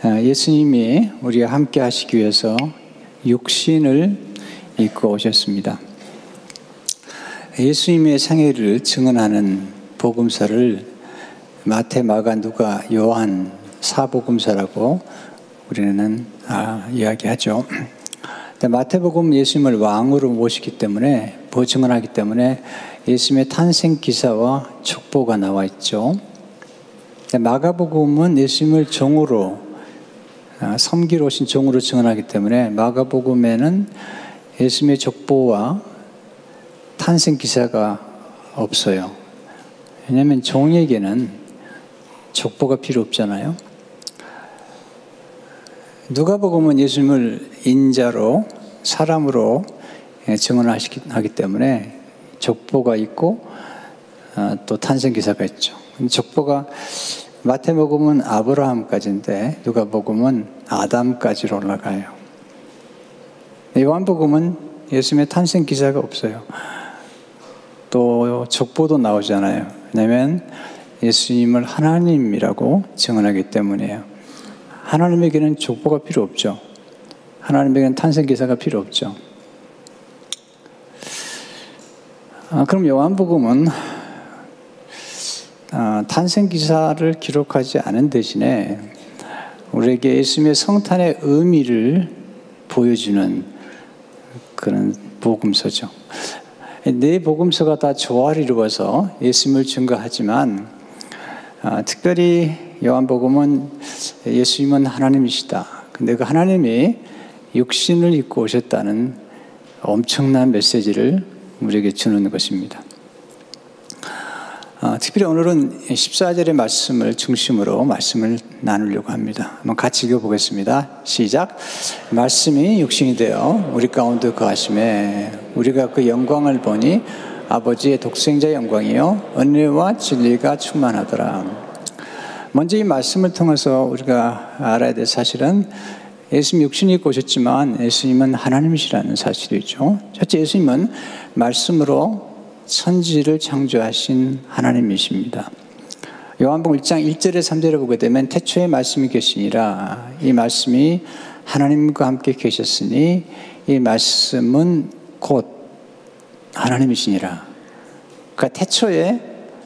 예수님이 우리와 함께 하시기 위해서 육신을 입고 오셨습니다. 예수님의 생애를 증언하는 복음서를 마태, 마가, 누가, 요한 사복음서라고 우리는 이야기하죠. 마태복음 예수님을 왕으로 모시기 때문에, 증언하기 때문에 예수님의 탄생 기사와 족보가 나와 있죠. 마가복음은 예수님을 종으로, 섬기러 오신 종으로 증언하기 때문에 마가복음에는 예수님의 족보와 탄생 기사가 없어요. 왜냐하면 종에게는 족보가 필요 없잖아요. 누가복음은 예수님을 인자로, 사람으로 증언하기 때문에 족보가 있고 또 탄생 기사가 있죠. 족보가 마태복음은 아브라함까지인데 누가복음은 아담까지로 올라가요. 요한복음은 예수님의 탄생 기사가 없어요. 또 족보도 나오잖아요. 왜냐하면 예수님을 하나님이라고 증언하기 때문이에요. 하나님에게는 족보가 필요 없죠. 하나님에게는 탄생 기사가 필요 없죠. 그럼 요한복음은 탄생 기사를 기록하지 않은 대신에 우리에게 예수님의 성탄의 의미를 보여주는 그런 복음서죠. 네 복음서가 다 조화를 이루어서 예수님을 증거하지만 특별히 요한복음은 예수님은 하나님이시다. 근데 그 하나님이 육신을 입고 오셨다는 엄청난 메시지를 우리에게 주는 것입니다. 특별히 오늘은 14절의 말씀을 중심으로 말씀을 나누려고 합니다. 한번 같이 읽어보겠습니다. 시작. 말씀이 육신이 되어 우리 가운데 거하심에 우리가 그 영광을 보니 아버지의 독생자의 영광이요 은혜와 진리가 충만하더라. 먼저 이 말씀을 통해서 우리가 알아야 될 사실은 예수님 육신이 입고 오셨지만 예수님은 하나님이시라는 사실이죠. 첫째, 예수님은 말씀으로 천지를 창조하신 하나님이십니다. 요한복음 1장 1절에 3절에 보게 되면 태초에 말씀이 계시니라. 이 말씀이 하나님과 함께 계셨으니 이 말씀은 곧 하나님이시니라. 그러니까 태초에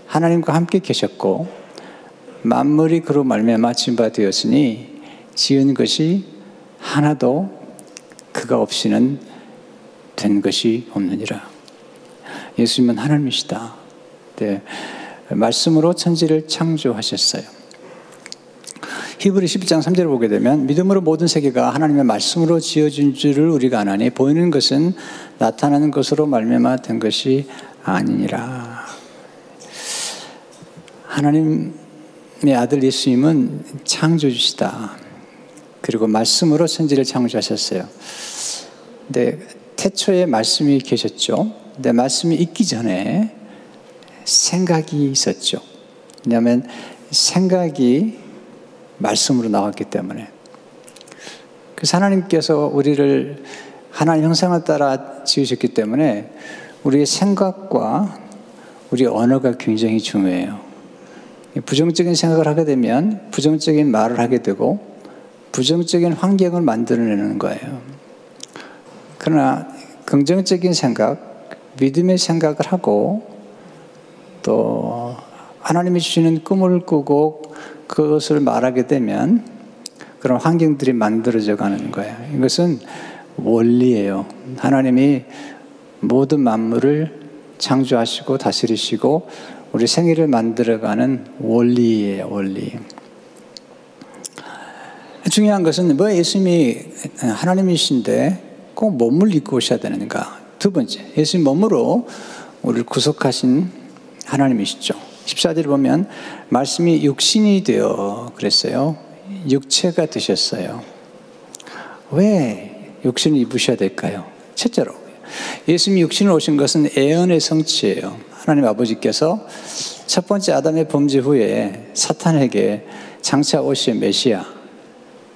하나님과 함께 계셨고 만물이 그로 말미암아 지은 바 되었으니 지은 것이 하나도 그가 없이는 된 것이 없느니라. 예수님은 하나님이시다. 네, 말씀으로 천지를 창조하셨어요. 히브리 12장 3절을 보게 되면 믿음으로 모든 세계가 하나님의 말씀으로 지어진 줄을 우리가 아나니 보이는 것은 나타나는 것으로 말미암아 된 것이 아니니라. 하나님의 아들 예수님은 창조주시다. 그리고 말씀으로 천지를 창조하셨어요. 근데 태초에 말씀이 계셨죠. 근데 말씀이 있기 전에 생각이 있었죠. 왜냐하면 생각이 말씀으로 나왔기 때문에. 그래서 하나님께서 우리를 하나님 형상을 따라 지으셨기 때문에 우리의 생각과 우리의 언어가 굉장히 중요해요. 부정적인 생각을 하게 되면 부정적인 말을 하게 되고 부정적인 환경을 만들어내는 거예요. 그러나 긍정적인 생각, 믿음의 생각을 하고 또 하나님이 주시는 꿈을 꾸고 그것을 말하게 되면 그런 환경들이 만들어져 가는 거예요. 이것은 원리예요. 하나님이 모든 만물을 창조하시고 다스리시고 우리 생애를 만들어가는 원리예요. 원리. 중요한 것은 왜 예수님이 하나님이신데 꼭 몸을 입고 오셔야 되는가? 두 번째, 예수님 몸으로 우리를 구속하신 하나님이시죠. 14절에 보면 말씀이 육신이 되어 그랬어요. 육체가 되셨어요. 왜 육신을 입으셔야 될까요? 첫째로 예수님이 육신을 오신 것은 애언의 성취예요. 하나님 아버지께서 첫 번째 아담의 범죄 후에 사탄에게 장차 오실 메시아에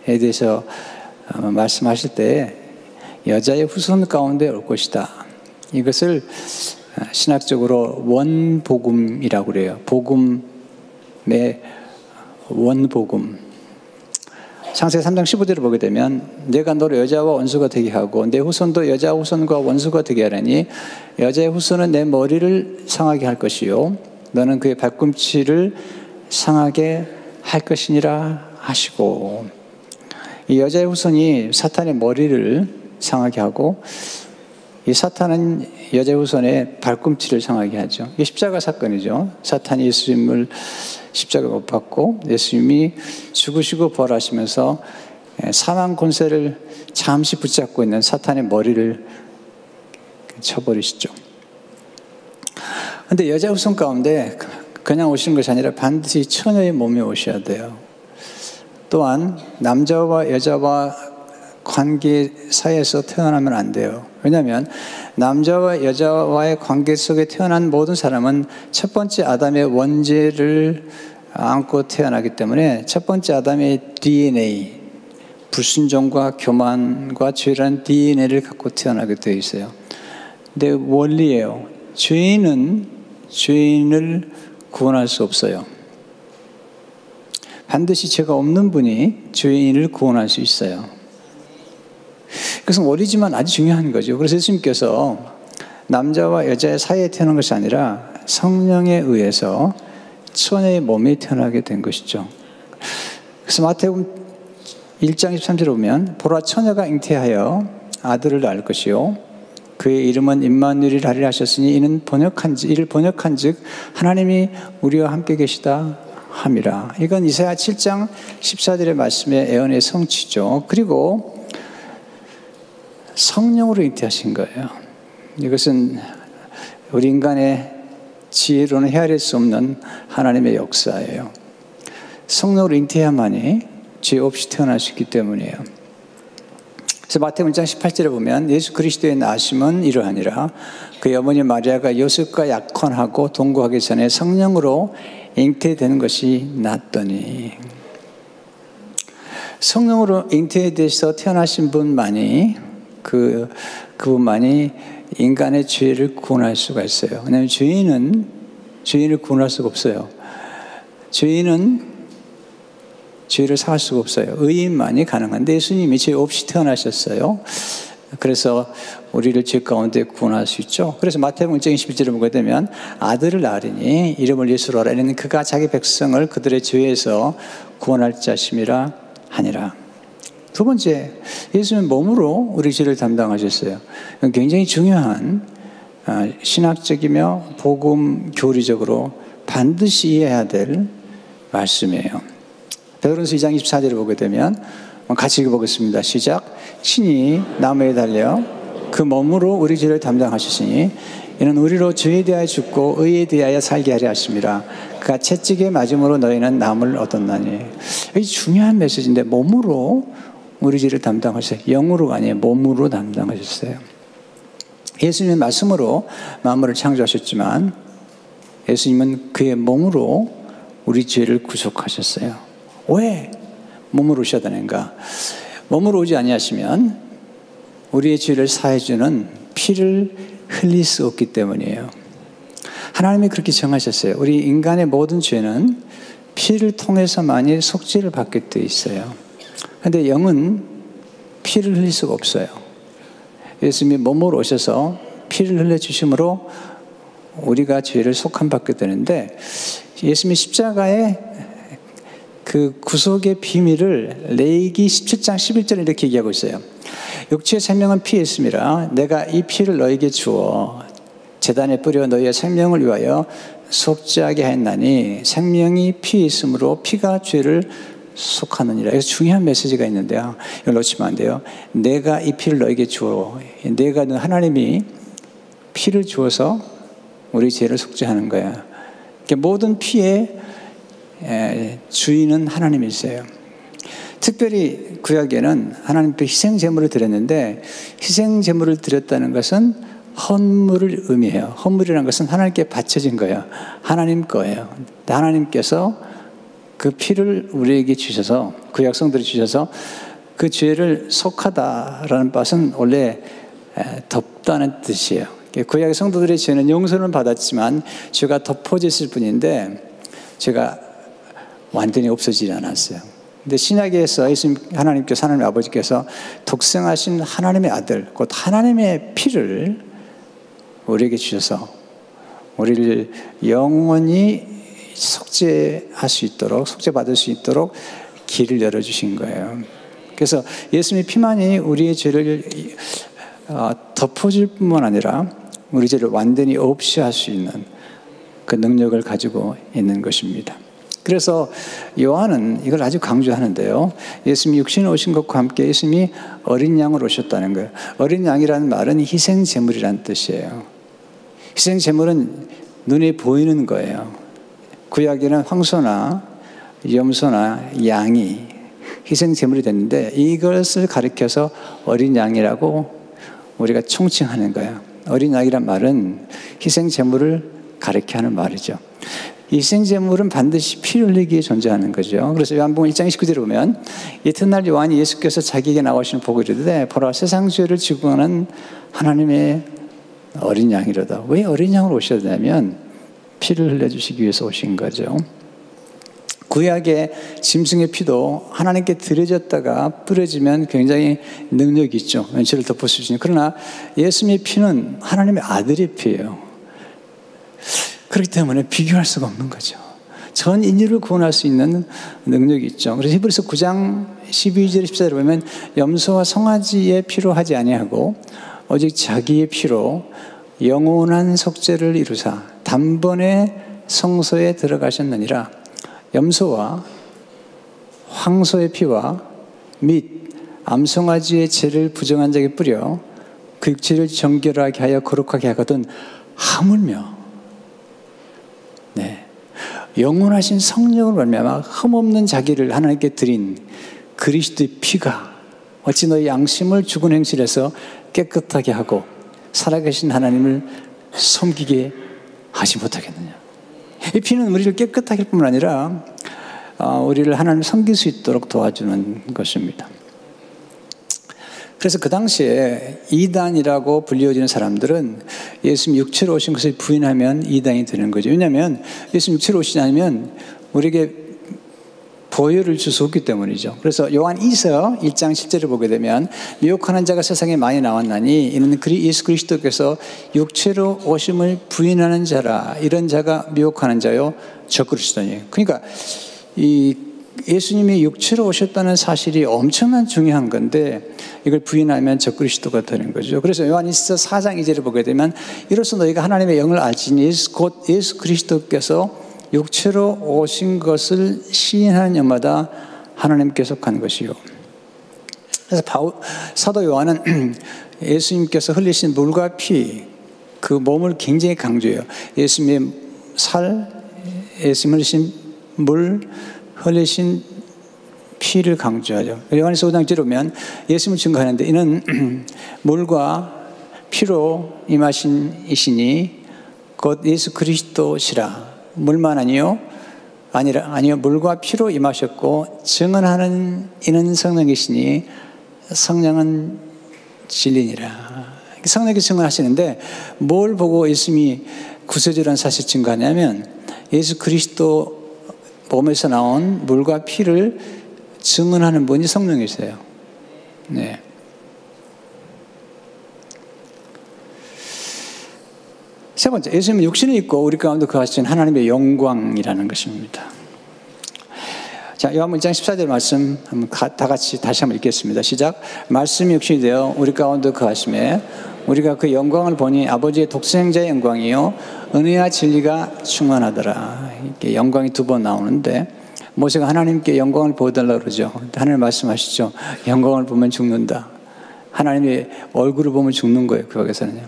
대해서 말씀하실 때 여자의 후손 가운데 올 것이다. 이것을 신학적으로 원복음이라고 그래요. 복음의 원복음. 창세기 3장 15절을 보게 되면 내가 너를 여자와 원수가 되게 하고 내 후손도 여자 후손과 원수가 되게 하려니 여자의 후손은 내 머리를 상하게 할 것이요 너는 그의 발꿈치를 상하게 할 것이니라 하시고, 이 여자의 후손이 사탄의 머리를 상하게 하고 이 사탄은 여자의 후손의 발꿈치를 상하게 하죠. 이게 십자가 사건이죠. 사탄이 예수님을 십자가에 못 박고 예수님이 죽으시고 부활하시면서 사망 권세를 잠시 붙잡고 있는 사탄의 머리를 쳐버리시죠. 그런데 여자 후손 가운데 그냥 오시는 것이 아니라 반드시 처녀의 몸에 오셔야 돼요. 또한 남자와 여자와 관계 사이에서 태어나면 안 돼요. 왜냐하면 남자와 여자와의 관계 속에 태어난 모든 사람은 첫 번째 아담의 원죄를 안고 태어나기 때문에 첫 번째 아담의 DNA, 불순종과 교만과 죄라는 DNA를 갖고 태어나게 되어 있어요. 근데 원리예요. 죄인은 죄인을 구원할 수 없어요. 반드시 죄가 없는 분이 죄인을 구원할 수 있어요. 그것은 원리지만 아주 중요한 거죠. 그래서 예수님께서 남자와 여자의 사이에 태어난 것이 아니라 성령에 의해서 처녀의 몸이 태어나게 된 것이죠. 그래서 마태복음 1장 13절에 보면 보라 처녀가 잉태하여 아들을 낳을 것이요 그의 이름은 임마누엘이라 하리라 하셨으니 이를 번역한즉 하나님이 우리와 함께 계시다 함이라. 이건 이사야 7장 14절의 말씀의 예언의 성취죠. 그리고 성령으로 잉태하신 거예요. 이것은 우리 인간의 지혜로는 헤아릴 수 없는 하나님의 역사예요. 성령으로 잉태해야만이 죄 없이 태어날 수 있기 때문이에요. 그래서 마태복음 1장 18절에 보면 예수 그리스도의 나심은 이러하니라. 그의 어머니 마리아가 요셉과 약혼하고 동거하기 전에 성령으로 잉태되는 것이 낫더니. 성령으로 잉태돼서 태어나신 분만이 그분만이 인간의 죄를 구원할 수가 있어요. 왜냐하면 죄인을 구원할 수가 없어요. 죄인은 죄를 사할 수가 없어요. 의인만이 가능한데 예수님이 죄 없이 태어나셨어요. 그래서 우리를 죄 가운데 구원할 수 있죠. 그래서 마태복음 1장 21절을 보게 되면 아들을 낳으리니 이름을 예수로 하라. 이는 그가 자기 백성을 그들의 죄에서 구원할 자심이라 하니라. 두 번째, 예수님은 몸으로 우리 죄를 담당하셨어요. 굉장히 중요한 신학적이며 복음 교리적으로 반드시 이해해야 될 말씀이에요. 베드로전서 2장 24절을 보게 되면 같이 읽어보겠습니다. 시작. 친히 나무에 달려 그 몸으로 우리 죄를 담당하셨으니 이는 우리로 죄에 대하여 죽고 의에 대하여 살게 하려 하심이라. 그가 채찍에 맞음으로 너희는 남을 얻었나니. 이게 중요한 메시지인데 몸으로 우리 죄를 담당하셨어요. 영으로가 아니에요. 몸으로 담당하셨어요. 예수님은 말씀으로 만물을 창조하셨지만 예수님은 그의 몸으로 우리 죄를 구속하셨어요. 왜 몸으로 오셔야 되는가? 몸으로 오지 아니하시면 우리의 죄를 사해주는 피를 흘릴 수 없기 때문이에요. 하나님이 그렇게 정하셨어요. 우리 인간의 모든 죄는 피를 통해서만이 속죄를 받게 되어 있어요. 그런데 영은 피를 흘릴 수가 없어요. 예수님이 몸으로 오셔서 피를 흘려주심으로 우리가 죄를 속함받게 되는데 예수님이 십자가에 그 구속의 비밀을 레위기 17장 11절에 이렇게 얘기하고 있어요. 육체의 생명은 피에 있음이라 내가 이 피를 너에게 주어 제단에 뿌려 너희의 생명을 위하여 속죄하게 하였나니 생명이 피에 있으므로 피가 죄를 속하느니라. 여기서 중요한 메시지가 있는데요. 이걸 놓치면 안 돼요. 내가 이 피를 너에게 주어. 내가 하나님이 피를 주어서 우리 죄를 속죄하는 거야. 모든 피의 주인은 하나님이세요. 특별히 구약에는 하나님께 희생 제물을 드렸는데 희생 제물을 드렸다는 것은 헌물을 의미해요. 헌물이라는 것은 하나님께 바쳐진 거예요. 하나님 거예요. 하나님께서 그 피를 우리에게 주셔서 그 약성들을 주셔서 그 죄를 속하다라는 뜻은 원래 덮다는 뜻이에요. 구약의 성도들의 죄는 용서는 받았지만 죄가 덮어졌을 뿐인데 죄가 완전히 없어지지 않았어요. 근데 신약에서 예수님 하나님께서 하나님의 아버지께서 독생하신 하나님의 아들, 곧 하나님의 피를 우리에게 주셔서 우리를 영원히 속죄할 수 있도록, 속죄받을 수 있도록 길을 열어주신 거예요. 그래서 예수님의 피만이 우리의 죄를 덮어줄 뿐만 아니라 우리 죄를 완전히 없이 할 수 있는 그 능력을 가지고 있는 것입니다. 그래서 요한은 이걸 아주 강조하는데요. 예수님이 육신에 오신 것과 함께 예수님이 어린 양으로 오셨다는 거예요. 어린 양이라는 말은 희생 제물이라는 뜻이에요. 희생 제물은 눈에 보이는 거예요. 구약에는 황소나 염소나 양이 희생 제물이 됐는데 이것을 가리켜서 어린 양이라고 우리가 총칭하는 거예요. 어린 양이란 말은 희생 제물을 가리켜 하는 말이죠. 희생 제물은 반드시 피 흘리기에 존재하는 거죠. 그래서 요한복음 1장 29절에 보면 이튿날 요한이 예수께서 자기에게 나오시는 보고 이르되 보라 세상 죄를 지고 가는 하나님의 어린 양이로다. 왜 어린 양으로 오셨냐면 피를 흘려주시기 위해서 오신 거죠. 구약의 짐승의 피도 하나님께 드려졌다가 뿌려지면 굉장히 능력이 있죠. 죄를 덮을 수 있으니. 그러나 예수님의 피는 하나님의 아들의 피예요. 그렇기 때문에 비교할 수가 없는 거죠. 전 인류를 구원할 수 있는 능력이 있죠. 그래서 히브리서 9장 12절 14절에 보면 염소와 송아지의 피로 하지 아니하고 오직 자기의 피로 영원한 속죄를 이루사 단번에 성소에 들어가셨느니라. 염소와 황소의 피와 및 암송아지의 죄를 부정한 자에게 뿌려 그 육체를 정결하게 하여 거룩하게 하거든 하물며 영원하신 성령으로 말미암아 흠없는 자기를 하나님께 드린 그리스도의 피가 어찌 너희 양심을 죽은 행실에서 깨끗하게 하고 살아계신 하나님을 섬기게 하지 못하겠느냐. 이 피는 우리를 깨끗하게 할 뿐만 아니라 우리를 하나님을 섬길 수 있도록 도와주는 것입니다. 그래서 그 당시에 이단이라고 불리워지는 사람들은 예수님 육체로 오신 것을 부인하면 이단이 되는 거죠. 왜냐하면 예수님 육체로 오시지 않으면 우리에게 보혈을 줄 수 없기 때문이죠. 그래서 요한 2서 1장 10절을 보게 되면 미혹하는 자가 세상에 많이 나왔나니 이는 예수 그리스도께서 육체로 오심을 부인하는 자라. 이런 자가 미혹하는 자요 적그리스도니. 그러니까 이 예수님이 육체로 오셨다는 사실이 엄청난 중요한 건데 이걸 부인하면 적그리스도가 되는 거죠. 그래서 요한일서 4장 2절을 보게 되면 이로써 너희가 하나님의 영을 알지니 곧 예수 그리스도께서 육체로 오신 것을 시인하는 영마다 하나님께 속한 것이요. 그래서 사도 요한은 예수님께서 흘리신 물과 피, 그 몸을 굉장히 강조해요. 예수님의 살, 예수님 흘리신 물, 흘리신 피를 강조하죠. 요한일서 5장 1절에 보면 예수님을 증거하는데 이는 물과 피로 임하신 이시니 곧 예수 그리스도시라. 물만 아니요 물과 피로 임하셨고 증언하는 이는 성령이시니 성령은 진리니라. 성령이 증언하시는데 뭘 보고 예수님이 구세주라는 사실 증거하냐면 예수 그리스도 몸에서 나온 물과 피를 증언하는 분이 성령이세요. 네. 세 번째, 예수님은 육신을 입고 우리 가운데 거하신 하나님의 영광이라는 것입니다. 자, 요한복음 1장 14절 말씀 한번 다 같이 다시 한번 읽겠습니다. 시작. 말씀이 육신이 되어 우리 가운데 거하심에 우리가 그 영광을 보니 아버지의 독생자의 영광이요 은혜와 진리가 충만하더라. 이렇게 영광이 두 번 나오는데 모세가 하나님께 영광을 보여달라고 그러죠. 하나님 말씀하시죠. 영광을 보면 죽는다. 하나님의 얼굴을 보면 죽는 거예요. 그 밖에서는요.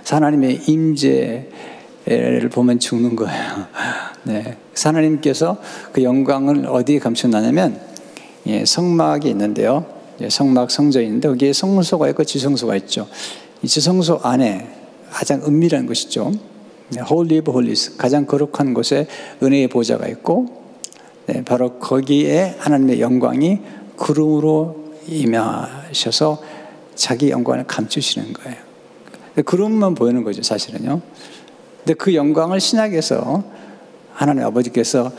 하나님의 임재를 보면 죽는 거예요. 네. 하나님께서 그 영광을 어디에 감춰놨냐면 성막이 있는데요. 성막 성전이 있는데 거기에 성소가 있고 지성소가 있죠. 이 지성소 안에 가장 은밀한 것이죠. Holy of Holies, 가장 거룩한 곳에 은혜의 보좌가 있고 바로 거기에 하나님의 영광이 구름으로 임하셔서 자기 영광을 감추시는 거예요. 구름만 보이는 거죠, 사실은요. 근데 그 영광을 신약에서 하나님 아버지께서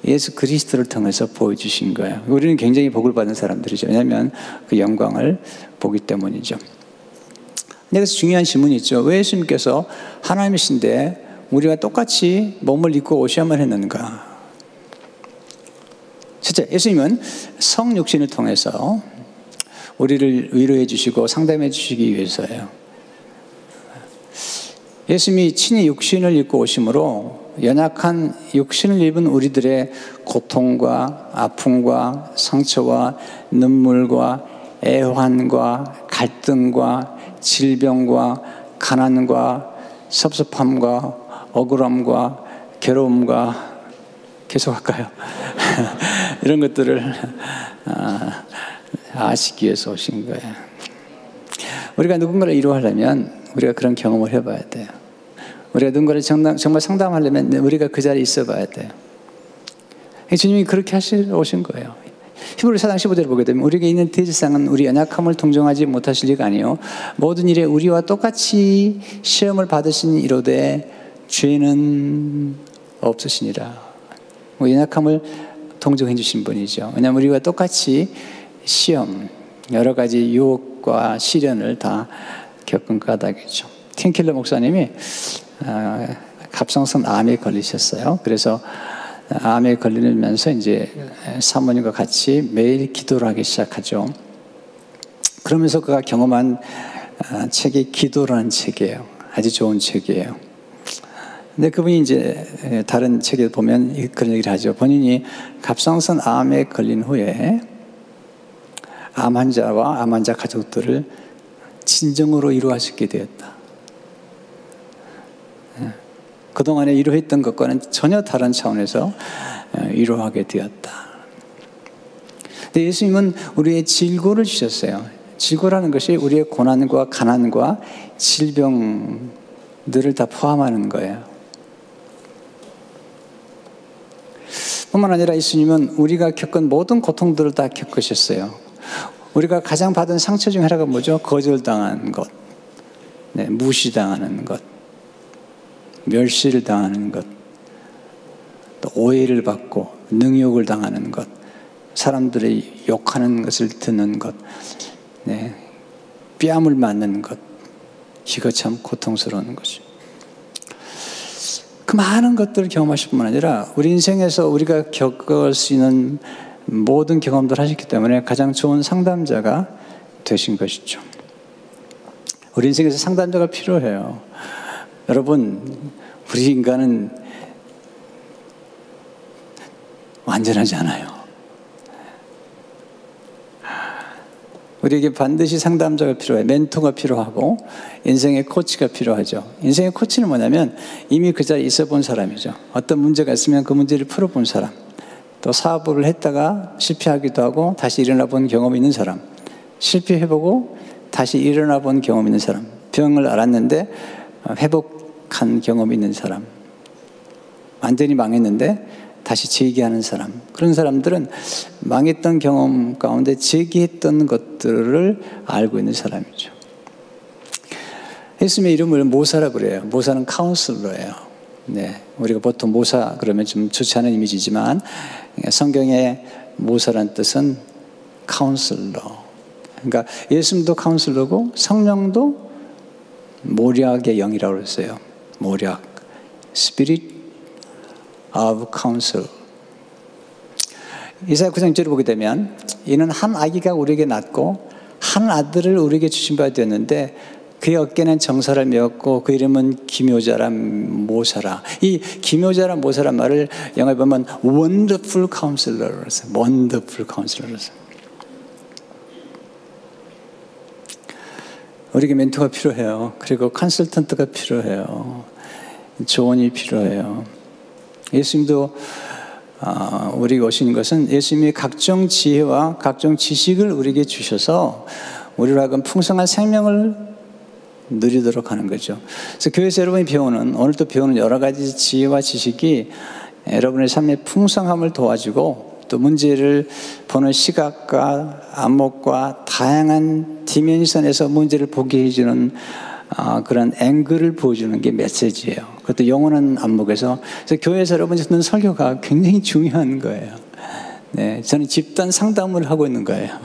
예수 그리스도를 통해서 보여주신 거예요. 우리는 굉장히 복을 받은 사람들이죠. 왜냐하면 그 영광을 보기 때문이죠. 그래서 중요한 질문이 있죠. 왜 예수님께서 하나님이신데 우리가 똑같이 몸을 입고 오셔야만 했는가? 첫째, 예수님은 성육신을 통해서 우리를 위로해 주시고 상담해 주시기 위해서예요. 예수님이 친히 육신을 입고 오심으로 연약한 육신을 입은 우리들의 고통과 아픔과 상처와 눈물과 애환과 갈등과 질병과 가난과 섭섭함과 억울함과 괴로움과 계속할까요? 이런 것들을 아시기 위해서 오신 거예요. 우리가 누군가를 위로하려면 우리가 그런 경험을 해봐야 돼요. 우리가 누군가를 정말 상담하려면 우리가 그 자리에 있어 봐야 돼요. 주님이 그렇게 하시러 오신 거예요. 히브리서 4장 15절을 보게 되면 우리에게 있는 대제사장은 우리 연약함을 동정하지 못하실 리가 아니요 모든 일에 우리와 똑같이 시험을 받으신 이로되 죄는 없으시니라. 연약함을 동정해 주신 분이죠. 왜냐하면 우리와 똑같이 시험, 여러 가지 유혹과 시련을 다 겪은 까닭이죠. 팀킬러 목사님이 갑상선 암에 걸리셨어요. 그래서 암에 걸리면서 이제 사모님과 같이 매일 기도를 하기 시작하죠. 그러면서 그가 경험한 책이 기도라는 책이에요. 아주 좋은 책이에요. 근데 그분이 이제 다른 책에 보면 그런 얘기를 하죠. 본인이 갑상선 암에 걸린 후에 암 환자와 암 환자 가족들을 진정으로 위로하시게 되었다. 그동안에 위로했던 것과는 전혀 다른 차원에서 위로하게 되었다. 근데 예수님은 우리의 질고를 주셨어요. 질고라는 것이 우리의 고난과 가난과 질병들을 다 포함하는 거예요. 뿐만 아니라 예수님은 우리가 겪은 모든 고통들을 다 겪으셨어요. 우리가 가장 받은 상처 중 하나가 뭐죠? 거절당하는 것, 무시당하는 것, 멸시를 당하는 것, 또 오해를 받고 능욕을 당하는 것, 사람들이 욕하는 것을 듣는 것, 뺨을 맞는 것, 이거 참 고통스러운 것이죠. 그 많은 것들을 경험하실 뿐만 아니라 우리 인생에서 우리가 겪을 수 있는 모든 경험들을 하셨기 때문에 가장 좋은 상담자가 되신 것이죠. 우리 인생에서 상담자가 필요해요. 여러분, 우리 인간은 완전하지 않아요. 우리에게 반드시 상담자가 필요해요. 멘토가 필요하고 인생의 코치가 필요하죠. 인생의 코치는 뭐냐면 이미 그 자리에 있어 본 사람이죠. 어떤 문제가 있으면 그 문제를 풀어본 사람, 또 사업을 했다가 실패하기도 하고 다시 일어나 본 경험이 있는 사람, 실패해보고 다시 일어나 본 경험이 있는 사람, 병을 앓았는데 회복한 경험이 있는 사람, 완전히 망했는데 다시 재기하는 사람, 그런 사람들은 망했던 경험 가운데 재기했던 것들을 알고 있는 사람이죠. 예수님의 이름을 모사라고 그래요. 모사는 카운슬러예요. 우리가 보통 모사 그러면 좀 좋지 않은 이미지지만 성경의 모사란 뜻은 카운슬러. 그러니까 예수님도 카운슬러고 성령도 모략의 영이라고 그랬어요. 모략, Spirit of Counsel. 이사야 9장 1절을 보게 되면 이는 한 아기가 우리에게 낳고 한 아들을 우리에게 주신 바 되었는데 그의 어깨는 정사를 메었고 그 이름은 기묘자라 모사라. 이 기묘자라 모사란 말을 영어에 보면 Wonderful Counselor라고 했어요. Wonderful Counselor라고 했어요. 우리에게 멘토가 필요해요. 그리고 컨설턴트가 필요해요. 조언이 필요해요. 예수님도 우리에게 오신 것은 예수님이 각종 지혜와 각종 지식을 우리에게 주셔서 우리로 하여금 풍성한 생명을 누리도록 하는 거죠. 그래서 교회에서 여러분이 배우는, 오늘 또 배우는 여러 가지 지혜와 지식이 여러분의 삶의 풍성함을 도와주고 또 문제를 보는 시각과 안목과 다양한 디멘션에서 문제를 보게 해주는 그런 앵글을 보여주는 게 메시지예요. 그것도 영원한 안목에서. 그래서 교회에서 여러분이 듣는 설교가 굉장히 중요한 거예요. 네, 저는 집단 상담을 하고 있는 거예요.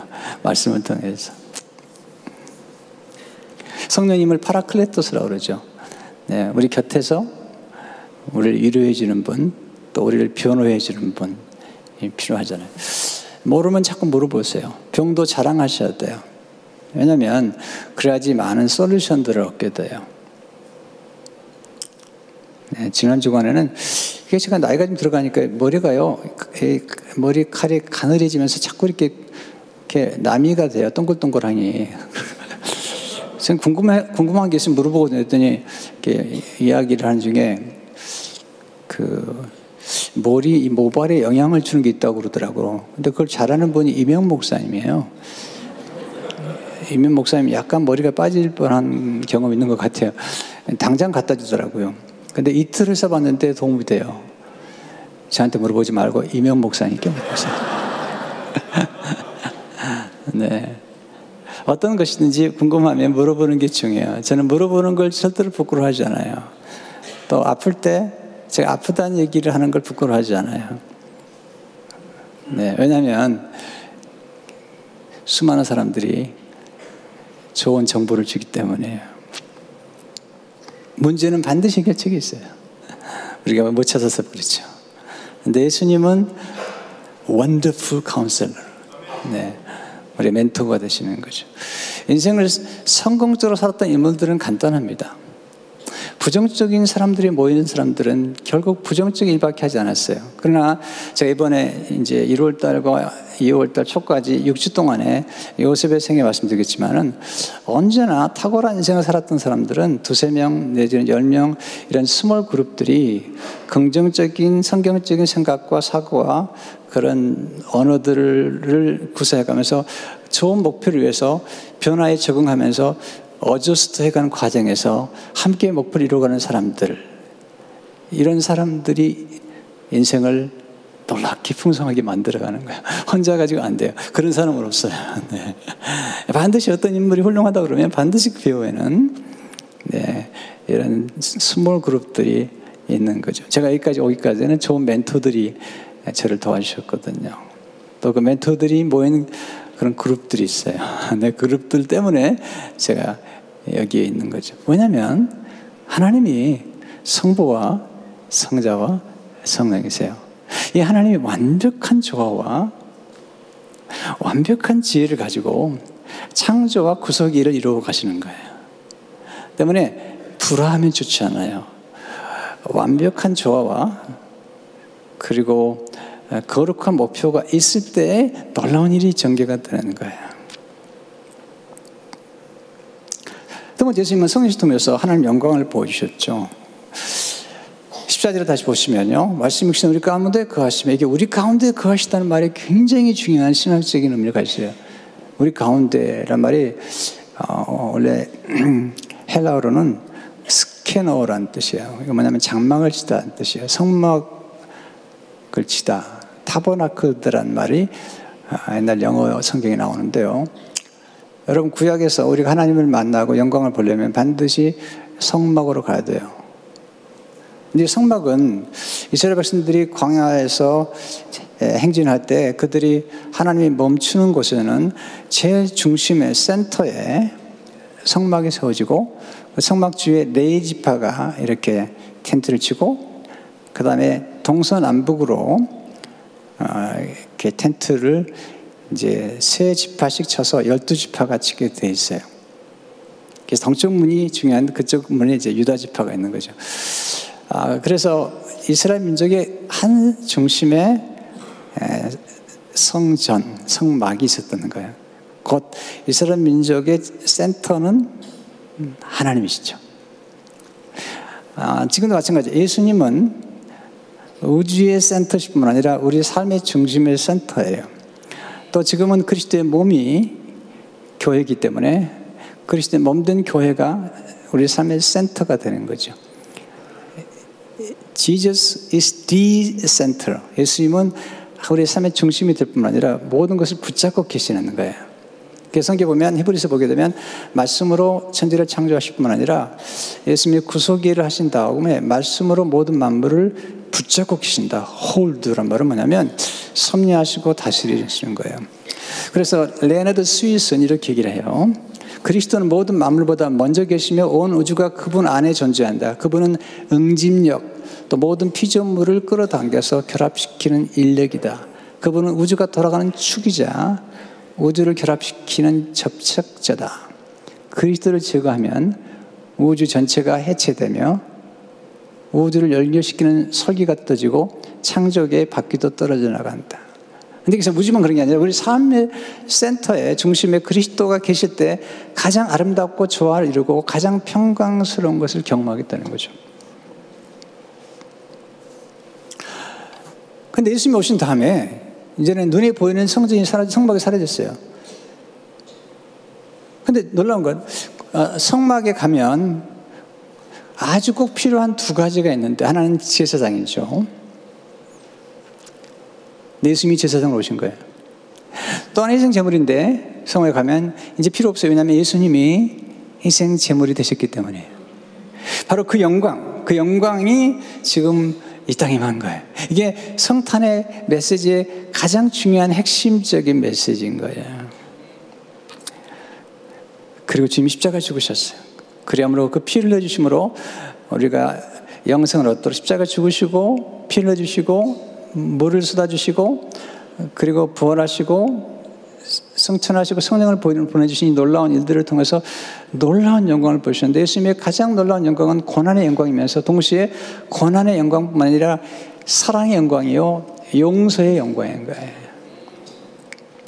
말씀을 통해서. 성령님을 파라클레토스라고 그러죠. 네, 우리 곁에서 우리를 위로해 주는 분, 또 우리를 변호해 주는 분이 필요하잖아요. 모르면 자꾸 물어보세요. 병도 자랑하셔야 돼요. 왜냐하면 그래야지 많은 솔루션들을 얻게 돼요. 네, 지난 주간에는 이게 제가 나이가 좀 들어가니까 머리가요, 머리칼이 가늘어지면서 자꾸 이렇게 나미가 돼요. 동글동글하니. 저는 궁금한 게 있으면 물어보거든요. 했더니 이렇게 이야기를 하는 중에 이 모발에 영향을 주는 게 있다고 그러더라고요. 근데 그걸 잘하는 분이 이명 목사님이에요. 이명 목사님이 약간 머리가 빠질 뻔한 경험이 있는 것 같아요. 당장 갖다 주더라고요. 근데 이틀을 써봤는데 도움이 돼요. 저한테 물어보지 말고 이명 목사님께 물어보세요. 네. 어떤 것이든지 궁금하면 물어보는 게 중요해요. 저는 물어보는 걸 절대로 부끄러워하지 않아요. 또 아플 때 제가 아프다는 얘기를 하는 걸 부끄러워하지 않아요. 네, 왜냐하면 수많은 사람들이 좋은 정보를 주기 때문에요. 문제는 반드시 해결책이 있어요. 우리가 못 찾아서 그렇죠. 근데 예수님은 원더풀 카운셀러. 네, 우리 멘토가 되시는 거죠. 인생을 성공적으로 살았던 인물들은 간단합니다. 부정적인 사람들이 모이는 사람들은 결국 부정적인 일밖에 하지 않았어요. 그러나 제가 이번에 이제 1월달과 2월달 초까지 6주 동안에 요셉의 생애 말씀드리겠지만은 언제나 탁월한 인생을 살았던 사람들은 2-3명 내지는 10명 이런 스몰 그룹들이 긍정적인 성경적인 생각과 사고와 그런 언어들을 구사해가면서 좋은 목표를 위해서 변화에 적응하면서 어저스트 해가는 과정에서 함께 목표를 이루어가는 사람들, 이런 사람들이 인생을 놀랍게 풍성하게 만들어가는 거예요. 혼자 가지고 안 돼요. 그런 사람은 없어요. 네. 반드시 어떤 인물이 훌륭하다 그러면 반드시 그 배후에는 이런 스몰 그룹들이 있는 거죠. 제가 여기까지 오기까지는 좋은 멘토들이 저를 도와주셨거든요. 또 그 멘토들이 모인 그런 그룹들이 있어요. 네, 그룹들 때문에 제가 여기에 있는 거죠. 왜냐하면 하나님이 성부와 성자와 성령이세요. 이 하나님이 완벽한 조화와 완벽한 지혜를 가지고 창조와 구속의 일을 이루어 가시는 거예요. 때문에 불화하면 좋지 않아요. 완벽한 조화와 그리고 거룩한 목표가 있을 때 놀라운 일이 전개가 되는 거예요. 또 먼저 예수님은 성령을 통해서 하나님 영광을 보여주셨죠. 14절에 다시 보시면요, 말씀이 우리 가운데 거하시며, 이게 우리 가운데 거하시다는 말이 굉장히 중요한 신학적인 의미를 가지세요. 우리 가운데란 말이 원래 헬라어로는 스케너라는 뜻이에요. 이거 뭐냐면 장막을 치다는 뜻이에요. 성막을 치다. 타버나클드란 말이 옛날 영어 성경에 나오는데요. 여러분 구약에서 우리가 하나님을 만나고 영광을 보려면 반드시 성막으로 가야 돼요. 근데 성막은 이스라엘 백성들이 광야에서 행진할 때 그들이 하나님이 멈추는 곳에는 제일 중심의 센터에 성막이 세워지고 그 성막 주위에 네 지파가 이렇게 텐트를 치고 그 다음에 동서남북으로 이렇게 텐트를 이제 3지파씩 쳐서 12지파가 치게 돼 있어요. 그래서 동쪽 문이 중요한 그쪽 문에 이제 유다 지파가 있는 거죠. 그래서 이스라엘 민족의 한 중심에 성전, 성막이 있었다는 거예요. 곧 이스라엘 민족의 센터는 하나님이시죠. 지금도 마찬가지예요. 예수님은 우주의 센터뿐만 아니라 우리 삶의 중심의 센터예요. 또 지금은 그리스도의 몸이 교회이기 때문에 그리스도의 몸된 교회가 우리 삶의 센터가 되는 거죠. Jesus is the center. 예수님은 우리 삶의 중심이 될 뿐만 아니라 모든 것을 붙잡고 계시는 거예요. 개성기 보면 히브리서 보게 되면 말씀으로 천지를 창조하실 뿐만 아니라 예수님이 구속일을 하신 다음에 말씀으로 모든 만물을 붙잡고 계신다. 홀드란 말은 뭐냐면 섭리하시고 다스리시는 거예요. 그래서 레너드 스윗은 이렇게 얘기를 해요. 그리스도는 모든 만물보다 먼저 계시며 온 우주가 그분 안에 존재한다. 그분은 응집력, 또 모든 피조물을 끌어당겨서 결합시키는 인력이다. 그분은 우주가 돌아가는 축이자 우주를 결합시키는 접촉자다. 그리스도를 제거하면 우주 전체가 해체되며 우주를 연결시키는 설기가 뜯어지고 창조계의 바퀴도 떨어져 나간다. 근데 그래서 우주만 그런 게 아니라 우리 삶의 센터에 중심에 그리스도가 계실 때 가장 아름답고 조화를 이루고 가장 평강스러운 것을 경험하겠다는 거죠. 근데 예수님이 오신 다음에 이제는 눈에 보이는 성전이 성막이 사라졌어요. 근데 놀라운 건 성막에 가면 아주 꼭 필요한 두 가지가 있는데 하나는 제사장이죠. 예수님이 제사장으로 오신 거예요. 또 하나 희생 제물인데 성에 가면 이제 필요 없어요. 왜냐하면 예수님이 희생 제물이 되셨기 때문에. 바로 그 영광이 지금 이 땅에 임한 거예요. 이게 성탄의 메시지의 가장 중요한 핵심적인 메시지인 거예요. 그리고 주님이 십자가 죽으셨어요. 그리함으로 그 피를 흘려주심으로 우리가 영생을 얻도록 십자가 죽으시고 피를 흘려주시고 물을 쏟아주시고 그리고 부활하시고 승천하시고 성령을 보내주신 이 놀라운 일들을 통해서 놀라운 영광을 보셨는데 예수님의 가장 놀라운 영광은 고난의 영광이면서 동시에 고난의 영광뿐만 아니라 사랑의 영광이요 용서의 영광인 거예요.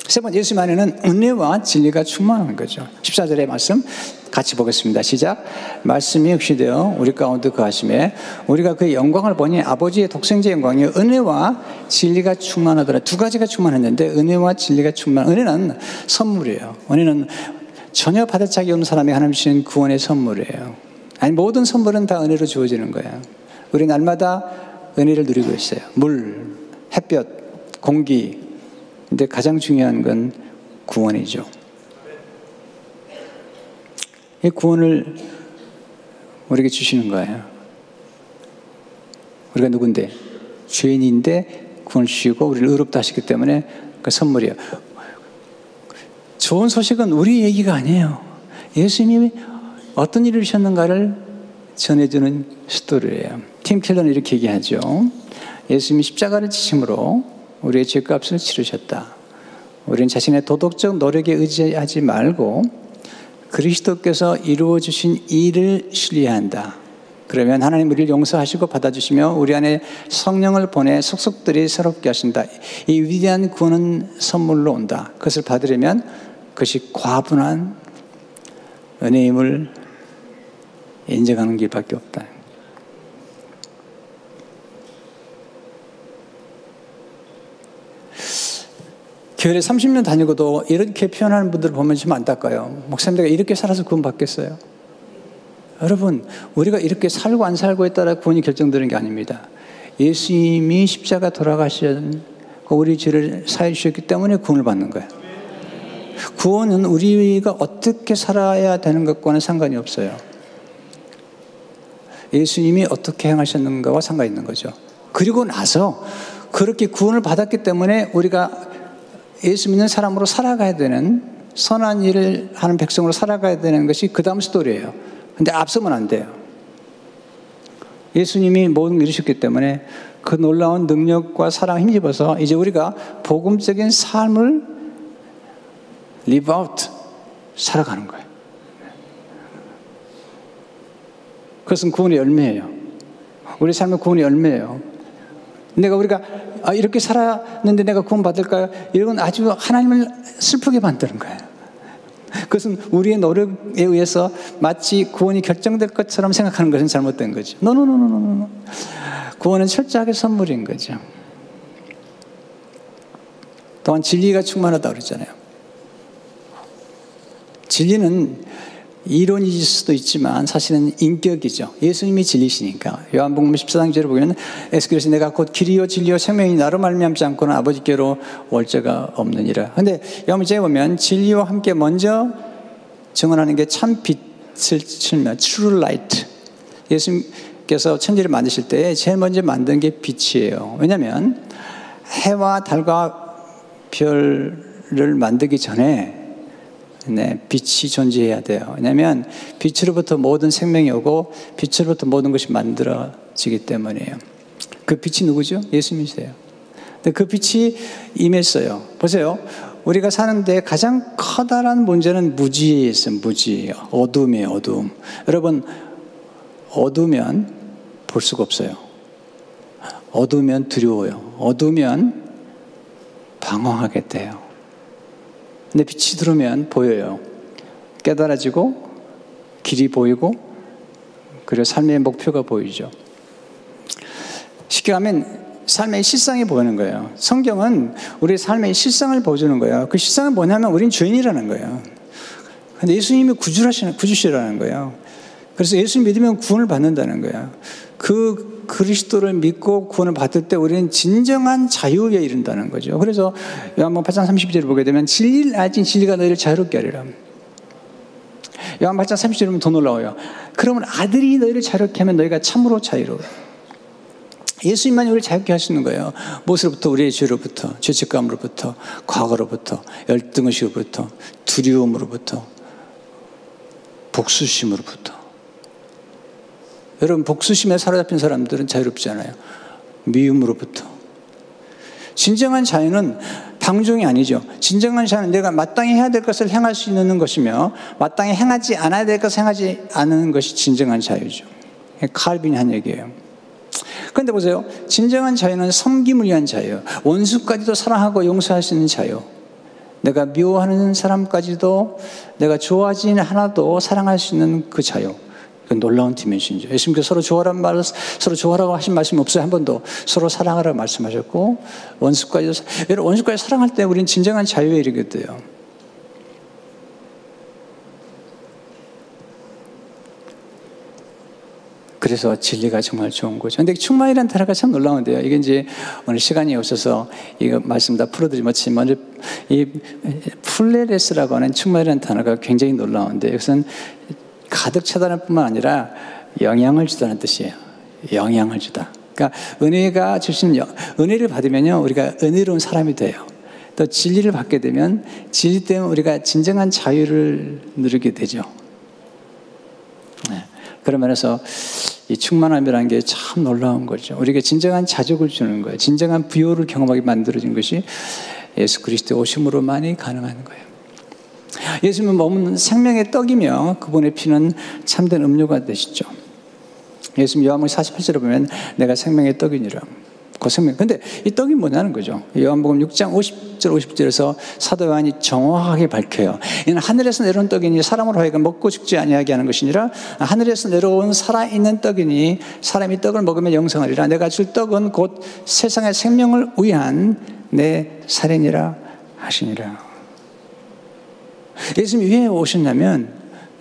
세 번째, 예수님 안에는 은혜와 진리가 충만한 거죠. 14절의 말씀 같이 보겠습니다. 시작. 말씀이 흑시되어 우리 가운데 거하심에 우리가 그의 영광을 보니 아버지의 독생자의 영광이요 은혜와 진리가 충만하더라. 두 가지가 충만했는데 은혜와 진리가 은혜는 선물이에요. 은혜는 전혀 받을 자격이 없는 사람이 하나님 주신 구원의 선물이에요. 아니 모든 선물은 다 은혜로 주어지는 거예요. 우리 날마다 은혜를 누리고 있어요. 물, 햇볕, 공기. 근데 가장 중요한 건 구원이죠. 이 구원을 우리에게 주시는 거예요. 우리가 누군데? 죄인인데 구원을 주시고 우리를 의롭다 하시기 때문에 그 선물이에요. 좋은 소식은 우리 얘기가 아니에요. 예수님이 어떤 일을 하셨는가를 전해주는 스토리예요. 팀 켈러는 이렇게 얘기하죠. 예수님이 십자가를 지심으로 우리의 죄값을 치르셨다. 우리는 자신의 도덕적 노력에 의지하지 말고 그리스도께서 이루어주신 일을 신뢰한다. 그러면 하나님 우리를 용서하시고 받아주시며 우리 안에 성령을 보내 속속들이 새롭게 하신다. 이 위대한 구원은 선물로 온다. 그것을 받으려면 그것이 과분한 은혜임을 인정하는 길밖에 없다. 교회를 30년 다니고도 이렇게 표현하는 분들을 보면 좀 안타까워요. 목사님 내가 이렇게 살아서 구원 받겠어요? 여러분 우리가 이렇게 살고 안 살고에 따라 구원이 결정되는 게 아닙니다. 예수님이 십자가 돌아가신 우리 죄를 사해 주셨기 때문에 구원을 받는 거예요. 구원은 우리가 어떻게 살아야 되는 것과는 상관이 없어요. 예수님이 어떻게 행하셨는가와 상관이 있는 거죠. 그리고 나서 그렇게 구원을 받았기 때문에 우리가 예수 믿는 사람으로 살아가야 되는 선한 일을 하는 백성으로 살아가야 되는 것이 그 다음 스토리예요. 근데 앞서면 안 돼요. 예수님이 모든 걸 이루셨기 때문에 그 놀라운 능력과 사랑 힘입어서 이제 우리가 복음적인 삶을 live out 살아가는 거예요. 그것은 구원의 열매예요. 우리 삶의 구원의 열매예요. 우리가 이렇게 살았는데 내가 구원 받을까요? 이건 아주 하나님을 슬프게 만드는 거예요. 그것은 우리의 노력에 의해서 마치 구원이 결정될 것처럼 생각하는 것은 잘못된 거죠. 노노노노노노. 구원은 철저하게 선물인 거죠. 또한 진리가 충만하다고 그러잖아요. 진리는 이론일 수도 있지만 사실은 인격이죠. 예수님이 진리시니까. 요한복음 14장 1절을 보면 예수께서 내가 곧 길이요 진리요 생명이 나로 말미암지 않고는 아버지께로 올 자가 없느니라. 그런데 요한복음에 보면 진리와 함께 먼저 증언하는 게 참 빛을 치면 true light. 예수님께서 천지를 만드실 때 제일 먼저 만든 게 빛이에요. 왜냐하면 해와 달과 별을 만들기 전에 빛이 존재해야 돼요. 왜냐하면 빛으로부터 모든 생명이 오고 빛으로부터 모든 것이 만들어지기 때문이에요. 그 빛이 누구죠? 예수님이세요. 근데 그 빛이 임했어요. 보세요. 우리가 사는데 가장 커다란 문제는 무지에 있어요. 무지. 어둠이에요. 어둠. 여러분, 어두면 볼 수가 없어요. 어두면 두려워요. 어두면 방황하게 돼요. 근데 빛이 들어오면 보여요. 깨달아지고 길이 보이고 그리고 삶의 목표가 보이죠. 쉽게 하면 삶의 실상이 보이는 거예요. 성경은 우리 삶의 실상을 보여주는 거예요. 그 실상은 뭐냐면 우린 죄인이라는 거예요. 근데 예수님이 구주시라는 거예요. 그래서 예수님 믿으면 구원을 받는다는 거예요. 그 그리스도를 믿고 구원을 받을 때 우리는 진정한 자유에 이른다는 거죠. 그래서 요한복음 8장 32절을 보게 되면 진리를 알지 진리가 너희를 자유롭게 하리라. 요한복음 8장 30절을 보면 더 놀라워요. 그러면 아들이 너희를 자유롭게 하면 너희가 참으로 자유로워. 예수님만이 우리를 자유롭게 하시는 거예요. 무엇으로부터? 우리의 죄로부터, 죄책감으로부터, 과거로부터, 열등의식으로부터, 두려움으로부터, 복수심으로부터. 여러분, 복수심에 사로잡힌 사람들은 자유롭지 않아요. 미움으로부터. 진정한 자유는 방종이 아니죠. 진정한 자유는 내가 마땅히 해야 될 것을 행할 수 있는 것이며 마땅히 행하지 않아야 될 것을 행하지 않는 것이 진정한 자유죠. 칼빈이 한 얘기예요. 그런데 보세요. 진정한 자유는 섬김을 위한 자유. 원수까지도 사랑하고 용서할 수 있는 자유. 내가 미워하는 사람까지도 내가 좋아하지 않아도 사랑할 수 있는 그 자유. 놀라운 디멘션이죠. 예수님께서 서로 좋아라는 말을 서로 좋아라고 하신 말씀이 없어요. 한 번도. 서로 사랑하라고 말씀하셨고 원수까지 사랑할 때 우리는 진정한 자유에 이르게 돼요. 그래서 진리가 정말 좋은 거죠. 근데 충만이라는 단어가 참 놀라운데요. 이게 이제 오늘 시간이 없어서 이거 말씀 다 풀어드리지 못했지만 먼저 이 플레레스라고 하는 충만이라는 단어가 굉장히 놀라운데 이것은 가득 차다는 뿐만 아니라 영향을 주다는 뜻이에요. 영향을 주다. 그러니까 은혜가 주신 은혜를 받으면요 우리가 은혜로운 사람이 돼요. 또 진리를 받게 되면 진리 때문에 우리가 진정한 자유를 누리게 되죠. 네. 그런 면에서 이 충만함이라는 게 참 놀라운 거죠. 우리에게 진정한 자족을 주는 거예요. 진정한 부요를 경험하게 만들어진 것이 예수 그리스도의 오심으로만이 가능한 거예요. 예수님은 몸은 생명의 떡이며 그분의 피는 참된 음료가 되시죠. 예수님 요한복음 48절에 보면 내가 생명의 떡이니라. 그 생명. 근데 이 떡이 뭐냐는 거죠. 요한복음 6장 50절 50절에서 사도 요한이 정확하게 밝혀요. 이는 하늘에서 내려온 떡이니 사람으로 하여금 먹고 죽지 아니하게 하는 것이니라. 하늘에서 내려온 살아있는 떡이니 사람이 떡을 먹으면 영생하리라. 내가 줄 떡은 곧 세상의 생명을 위한 내 살이니라 하시니라. 예수님이 왜 오셨냐면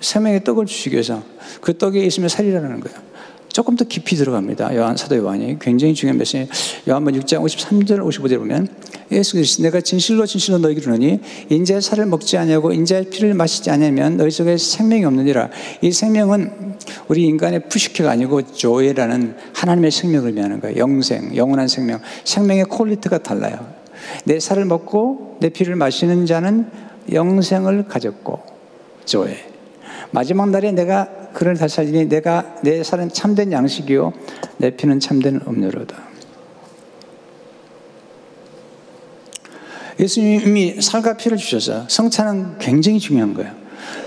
생명의 떡을 주시기 위해서 그 떡에 있으면 살이라는 거예요. 조금 더 깊이 들어갑니다. 사도 요한이 굉장히 중요한 메시지. 요한복음 6장 53절 55절 보면 예수 그리스도 내가 진실로 진실로 너희에게 이르노니 인자의 살을 먹지 아니하고 인자의 피를 마시지 아니하면 너희 속에 생명이 없느니라. 이 생명은 우리 인간의 푸시케가 아니고 조에라는 하나님의 생명을 의미하는 거예요. 영생, 영원한 생명. 생명의 퀄리티가 달라요. 내 살을 먹고 내 피를 마시는 자는 영생을 가졌고 조에 마지막 날에 내가 그를 다시 살리니 내가 내 살은 참된 양식이요 내 피는 참된 음료로다. 예수님이 살과 피를 주셔서 성찬은 굉장히 중요한 거예요.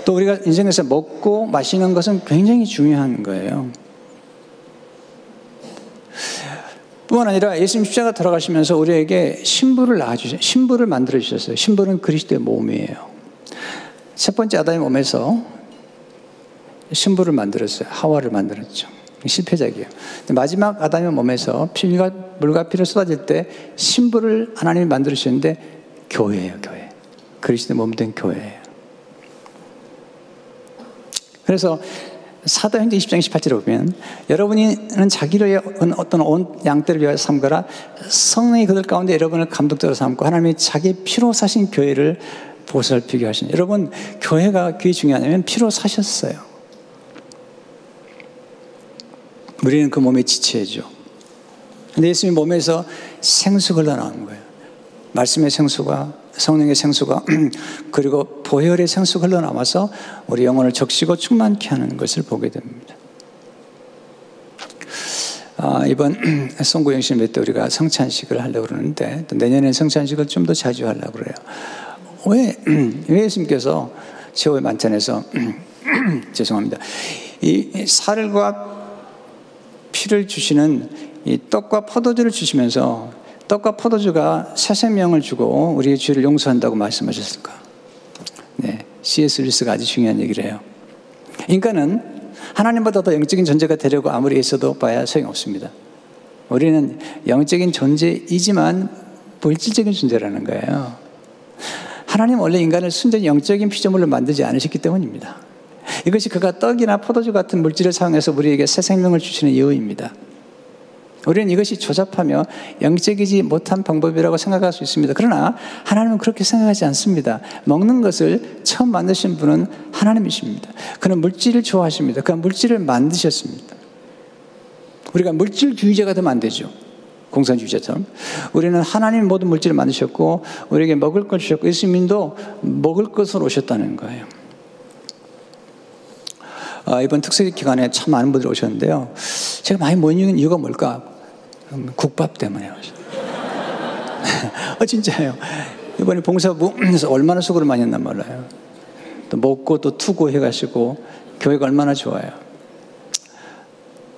또 우리가 인생에서 먹고 마시는 것은 굉장히 중요한 거예요. 뿐만 아니라 예수님 십자가 돌아가시면서 우리에게 신부를 만들어 주셨어요. 신부는 그리스도의 몸이에요. 첫 번째 아담의 몸에서 신부를 만들었어요. 하와를 만들었죠. 실패작이에요. 마지막 아담의 몸에서 물과 피를 쏟아질 때 신부를 하나님이 만들어 주셨는데 교회예요. 교회. 그리스도의 몸 된 교회예요. 그래서 사도행전 20장 28절에 보면 여러분은 자기를 위해 어떤 온 양떼를 위하여 삼거라. 성령이 그들 가운데 여러분을 감독자로 삼고 하나님이 자기 피로 사신 교회를 보살피게 하시니. 여러분, 교회가 그게 중요하냐면 피로 사셨어요. 우리는 그 몸의 지체죠. 근데 예수님 몸에서 생수가 흘러나오는 거예요. 말씀의 생수가, 성령의 생수가 그리고 보혈의 생수가 흘러나와서 우리 영혼을 적시고 충만케 하는 것을 보게 됩니다. 이번 송구영신 때 우리가 성찬식을 하려고 그러는데 또 내년에 성찬식을 좀 더 자주 하려고 그래요. 왜 예수님께서 최후의 만찬에서 죄송합니다. 이 살과 피를 주시는 이 떡과 포도주를 주시면서 떡과 포도주가 새 생명을 주고 우리의 죄를 용서한다고 말씀하셨을까? 네, C.S. 루이스가 아주 중요한 얘기를 해요. 인간은 하나님보다 더 영적인 존재가 되려고 아무리 애써도 봐야 소용없습니다. 우리는 영적인 존재이지만 물질적인 존재라는 거예요. 하나님 원래 인간을 순전히 영적인 피조물로 만들지 않으셨기 때문입니다. 이것이 그가 떡이나 포도주 같은 물질을 사용해서 우리에게 새 생명을 주시는 이유입니다. 우리는 이것이 조잡하며 영적이지 못한 방법이라고 생각할 수 있습니다. 그러나 하나님은 그렇게 생각하지 않습니다. 먹는 것을 처음 만드신 분은 하나님이십니다. 그는 물질을 좋아하십니다. 그는 물질을 만드셨습니다. 우리가 물질주의자가 되면 안 되죠. 공산주의자처럼. 우리는 하나님 모든 물질을 만드셨고 우리에게 먹을 걸 주셨고 예수님도 먹을 것으로 오셨다는 거예요. 이번 특수기 기간에 참 많은 분들이 오셨는데요. 제가 많이 모이는 이유가 뭘까? 국밥 때문에 진짜예요. 이번에 봉사부에서 얼마나 수고를 많이 했나 몰라요. 또 먹고 또 투고 해가지고 교회가 얼마나 좋아요.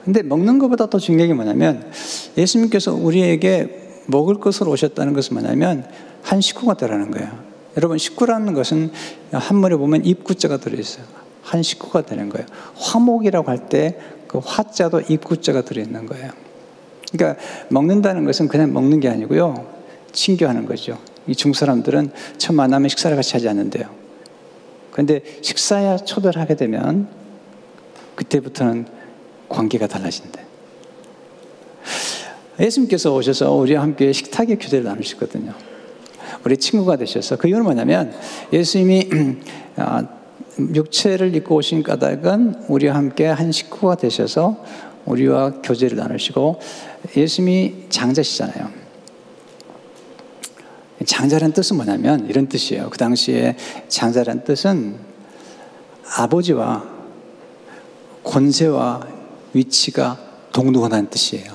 근데 먹는 것보다 더 중요한 게 뭐냐면 예수님께서 우리에게 먹을 것으로 오셨다는 것은 뭐냐면 한 식구가 되라는 거예요. 여러분, 식구라는 것은 한문에 보면 입구자가 들어있어요. 한 식구가 되는 거예요. 화목이라고 할 때 그 화자도 입구자가 들어있는 거예요. 그러니까 먹는다는 것은 그냥 먹는 게 아니고요. 친교하는 거죠. 이 중국 사람들은 처음 만나면 식사를 같이 하지 않는데요. 그런데 식사에 초대를 하게 되면 그때부터는 관계가 달라진대. 예수님께서 오셔서 우리와 함께 식탁의 교제를 나누시거든요. 우리 친구가 되셔서 그 이유는 뭐냐면 예수님이 육체를 입고 오신 까닭은 우리와 함께 한 식구가 되셔서 우리와 교제를 나누시고 예수님이 장자시잖아요. 장자라는 뜻은 뭐냐면 이런 뜻이에요. 그 당시에 장자라는 뜻은 아버지와 권세와 위치가 동등하다는 뜻이에요.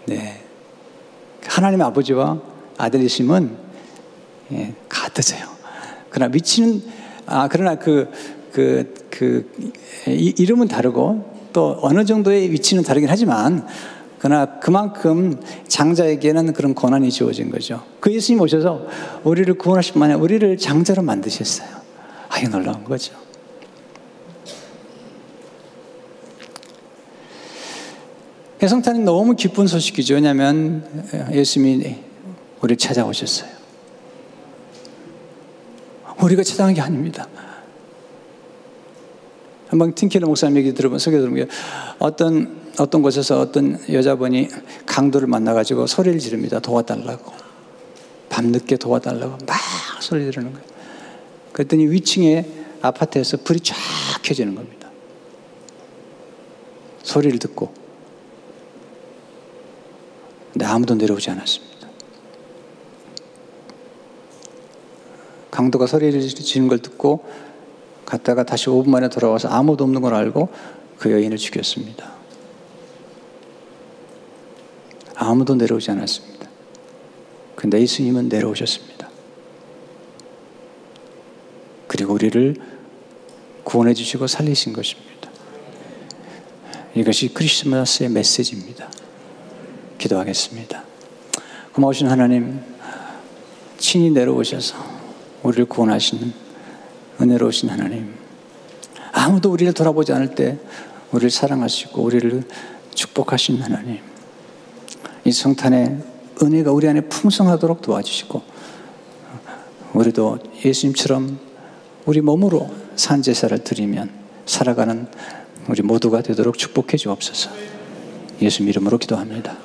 네, 하나님의 아버지와 아들이심은 같으세요. 그러나 위치는 그러나 이름은 다르고 또 어느 정도의 위치는 다르긴 하지만 그러나 그만큼 장자에게는 그런 권한이 주어진 거죠. 그 예수님 오셔서 우리를 구원하실 뿐만 아니라 우리를 장자로 만드셨어요. 이거 놀라운 거죠. 성탄이 너무 기쁜 소식이죠. 왜냐하면 예수님이 우리를 찾아오셨어요. 우리가 찾아간 게 아닙니다. 한번 틴켈러 목사님 얘기 소개 들어보면 어떤 곳에서 어떤 여자분이 강도를 만나가지고 소리를 지릅니다. 도와달라고. 밤늦게 도와달라고 막 소리 지르는 거예요. 그랬더니 위층에 아파트에서 불이 쫙 켜지는 겁니다. 소리를 듣고. 근데 아무도 내려오지 않았습니다. 강도가 소리를 지르는 걸 듣고 갔다가 다시 5분 만에 돌아와서 아무도 없는 걸 알고 그 여인을 죽였습니다. 아무도 내려오지 않았습니다. 근데 예수님은 내려오셨습니다. 그리고 우리를 구원해 주시고 살리신 것입니다. 이것이 크리스마스의 메시지입니다. 기도하겠습니다. 고마우신 하나님, 친히 내려오셔서 우리를 구원하시는 은혜로우신 하나님, 아무도 우리를 돌아보지 않을 때 우리를 사랑하시고 우리를 축복하신 하나님, 이 성탄의 은혜가 우리 안에 풍성하도록 도와주시고 우리도 예수님처럼 우리 몸으로 산제사를 드리면 살아가는 우리 모두가 되도록 축복해 주옵소서. 예수 이름으로 기도합니다.